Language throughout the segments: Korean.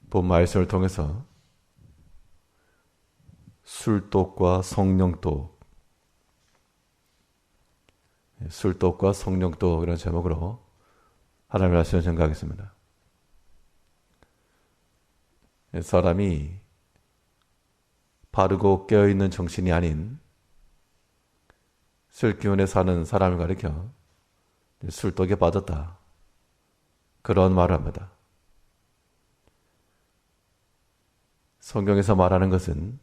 본 말씀을 통해서 술독과 성령독, 술독과 성령독 이런 제목으로 하나님의 말씀을 전가하겠습니다. 사람이 바르고 깨어있는 정신이 아닌 술 기운에 사는 사람을 가리켜 술독에 빠졌다, 그런 말을 합니다. 성경에서 말하는 것은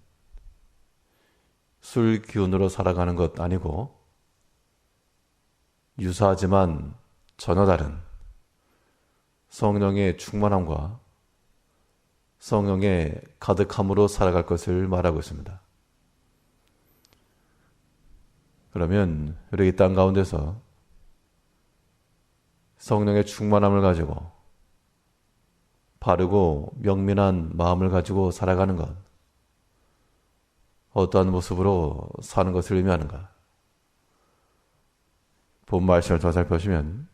술 기운으로 살아가는 것 아니고 유사하지만 전혀 다른 성령의 충만함과 성령의 가득함으로 살아갈 것을 말하고 있습니다. 그러면 우리 이 땅 가운데서 성령의 충만함을 가지고 바르고 명민한 마음을 가지고 살아가는 것, 어떠한 모습으로 사는 것을 의미하는가? 본 말씀을 더 살펴보시면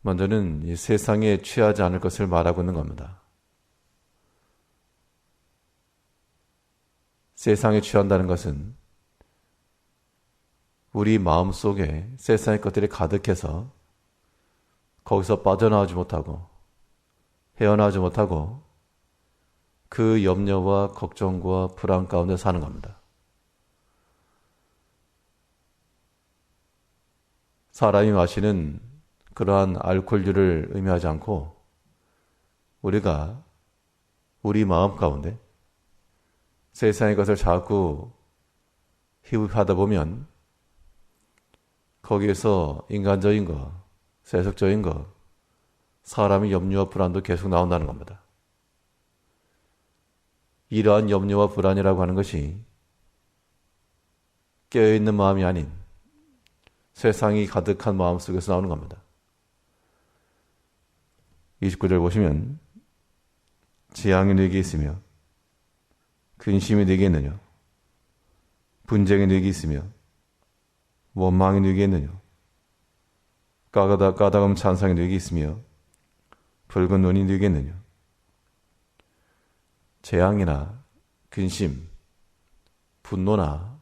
먼저는 이 세상에 취하지 않을 것을 말하고 있는 겁니다. 세상에 취한다는 것은 우리 마음 속에 세상의 것들이 가득해서 거기서 빠져나오지 못하고 헤어나오지 못하고 그 염려와 걱정과 불안 가운데 사는 겁니다. 사람이 마시는 그러한 알코올류를 의미하지 않고 우리가 우리 마음 가운데 세상의 것을 자꾸 흡입하다 보면 거기에서 인간적인 것, 세속적인 것, 사람의 염려와 불안도 계속 나온다는 겁니다. 이러한 염려와 불안이라고 하는 것이 깨어있는 마음이 아닌 세상이 가득한 마음 속에서 나오는 겁니다. 29절 보시면 재앙이 네게 있으며 근심이 네게 있느냐, 분쟁이 네게 있으며 원망이 네게 있느냐, 까다로움 찬상이 네게 있으며 붉은 눈이 네게 있느냐. 재앙이나 근심, 분노나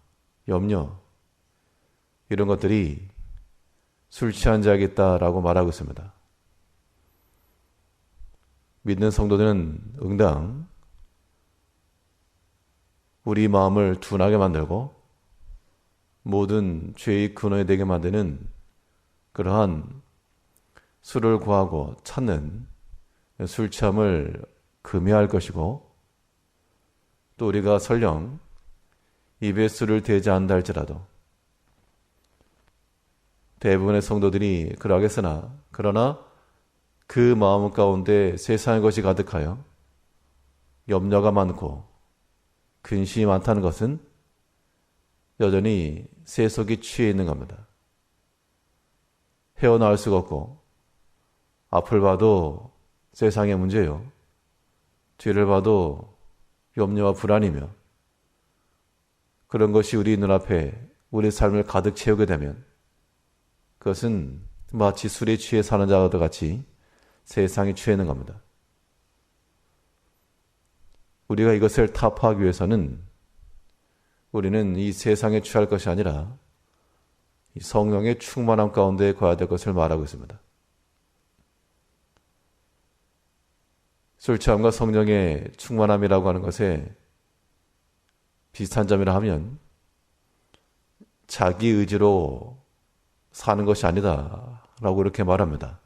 염려, 이런 것들이 술 취한 자에게 있다라고 말하고 있습니다. 믿는 성도들은 응당 우리 마음을 둔하게 만들고 모든 죄의 근원이 되게 만드는 그러한 술을 구하고 찾는 술 취함을 금해할 것이고, 또 우리가 설령 입에 술을 대지 않는다 할지라도 대부분의 성도들이 그러하겠으나, 그러나 그 마음 가운데 세상의 것이 가득하여 염려가 많고 근심이 많다는 것은 여전히 세속이 취해 있는 겁니다. 헤어나올 수가 없고 앞을 봐도 세상의 문제요, 뒤를 봐도 염려와 불안이며, 그런 것이 우리 눈앞에 우리 삶을 가득 채우게 되면 그것은 마치 술에 취해 사는 자와 같이 세상에 취해 있는 겁니다. 우리가 이것을 타파하기 위해서는 우리는 이 세상에 취할 것이 아니라 이 성령의 충만함 가운데 거해야 될 것을 말하고 있습니다. 술 취함과 성령의 충만함이라고 하는 것에 비슷한 점이라 하면 자기 의지로 사는 것이 아니다 라고 이렇게 말합니다.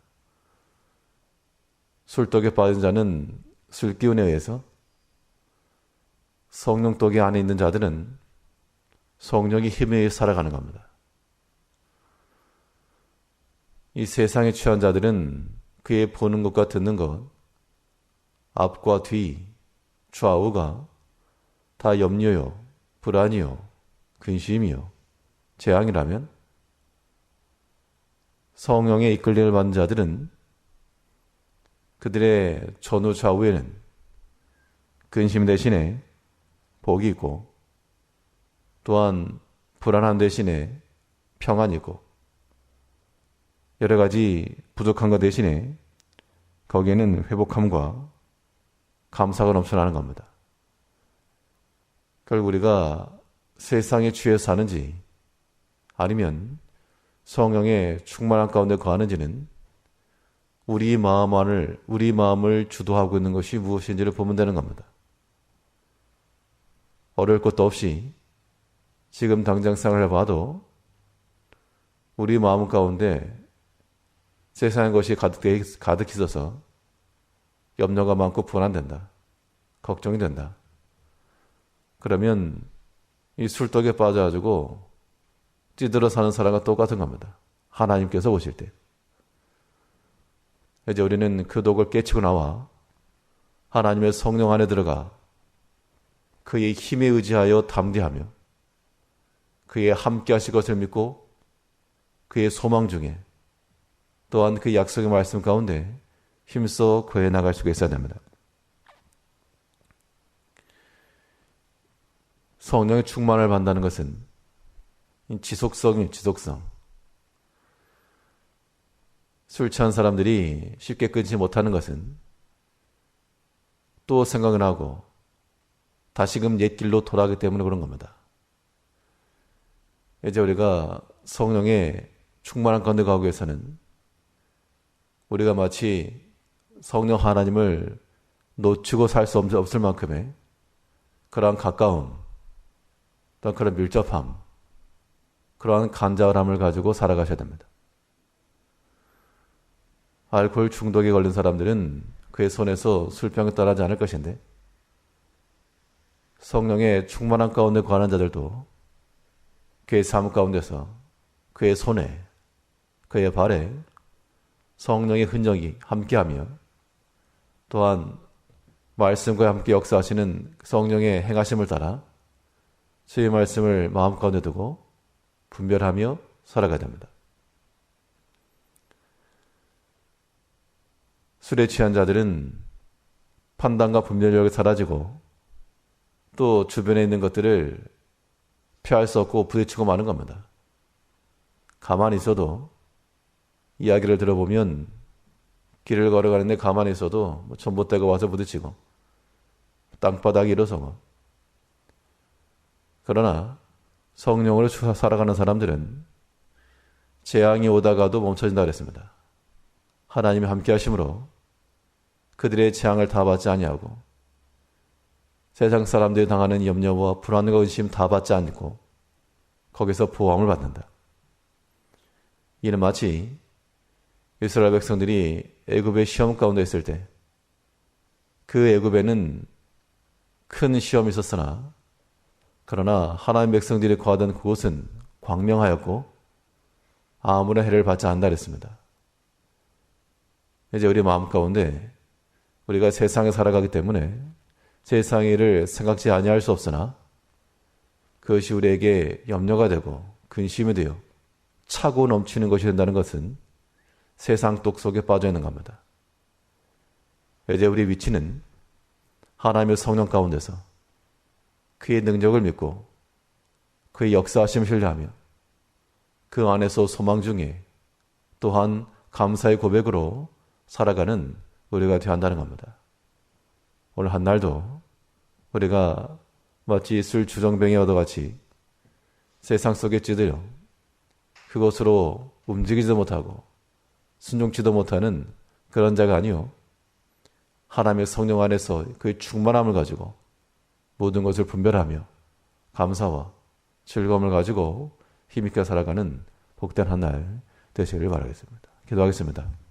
술독에 빠진 자는 술기운에 의해서, 성령독에 안에 있는 자들은 성령의 힘에 의해 살아가는 겁니다. 이 세상에 취한 자들은 그의 보는 것과 듣는 것, 앞과 뒤, 좌우가 다 염려요, 불안이요, 근심이요, 재앙이라면 성령의 이끌림을 받는 자들은 그들의 전후 좌우에는 근심 대신에 복이 있고, 또한 불안함 대신에 평안이 있고, 여러 가지 부족한 것 대신에 거기에는 회복함과 감사가 넘쳐나는 겁니다. 결국 우리가 세상에 취해서 사는지 아니면 성령의 충만한 가운데 거하는지는 우리 마음을 주도하고 있는 것이 무엇인지를 보면 되는 겁니다. 어려울 것도 없이 지금 당장 생각을 해봐도 우리 마음 가운데 세상의 것이 가득 있어서 염려가 많고 불안된다. 걱정이 된다. 그러면 이 술독에 빠져가지고 찌들어 사는 사람과 똑같은 겁니다. 하나님께서 오실 때. 이제 우리는 그 독을 깨치고 나와 하나님의 성령 안에 들어가 그의 힘에 의지하여 담대하며 그의 함께 하실 것을 믿고 그의 소망 중에 또한 그 약속의 말씀 가운데 힘써 구해 나갈 수가 있어야 됩니다. 성령의 충만을 받는다는 것은 지속성. 술 취한 사람들이 쉽게 끊지 못하는 것은 또 생각을 하고 다시금 옛 길로 돌아가기 때문에 그런 겁니다. 이제 우리가 성령의 충만한 가운데 가기 위해서는 우리가 마치 성령 하나님을 놓치고 살 수 없을 만큼의 그러한 가까움, 또 그런 밀접함, 그러한 간절함을 가지고 살아가셔야 됩니다. 알코올 중독에 걸린 사람들은 그의 손에서 술병을 떠나지 않을 것인데 성령의 충만한 가운데 거하는 자들도 그의 삶 가운데서 그의 손에, 그의 발에 성령의 흔적이 함께하며 또한 말씀과 함께 역사하시는 성령의 행하심을 따라 주의 말씀을 마음 가운데 두고 분별하며 살아가야 됩니다. 술에 취한 자들은 판단과 분별력이 사라지고 또 주변에 있는 것들을 피할 수 없고 부딪히고 마는 겁니다. 가만히 있어도 이야기를 들어보면 길을 걸어가는데 가만히 있어도 전봇대가 와서 부딪히고 땅바닥이 일어서고 그러나 성령으로 살아가는 사람들은 재앙이 오다가도 멈춰진다 그랬습니다. 하나님이 함께 하심으로 그들의 재앙을 다 받지 아니하고 세상 사람들이 당하는 염려와 불안과 의심 다 받지 않고 거기서 보호함을 받는다. 이는 마치 이스라엘 백성들이 애굽의 시험 가운데 있을 때 그 애굽에는 큰 시험이 있었으나 그러나 하나님 백성들이 거하던 그곳은 광명하였고 아무런 해를 받지 않는다 그랬습니다. 이제 우리 마음 가운데 우리가 세상에 살아가기 때문에 세상의 일을 생각지 아니할 수 없으나 그것이 우리에게 염려가 되고 근심이 되어 차고 넘치는 것이 된다는 것은 세상 독 속에 빠져 있는 겁니다. 이제 우리 위치는 하나님의 성령 가운데서 그의 능력을 믿고 그의 역사하심을 신뢰하며 그 안에서 소망 중에 또한 감사의 고백으로 살아가는 우리가 되어야 한다는 겁니다. 오늘 한 날도 우리가 마치 술 주정뱅이 얻어같이 세상 속에 찌들여 그것으로 움직이지도 못하고 순종치도 못하는 그런 자가 아니요 하나님의 성령 안에서 그의 충만함을 가지고 모든 것을 분별하며 감사와 즐거움을 가지고 힘있게 살아가는 복된 한 날 되시기를 바라겠습니다. 기도하겠습니다.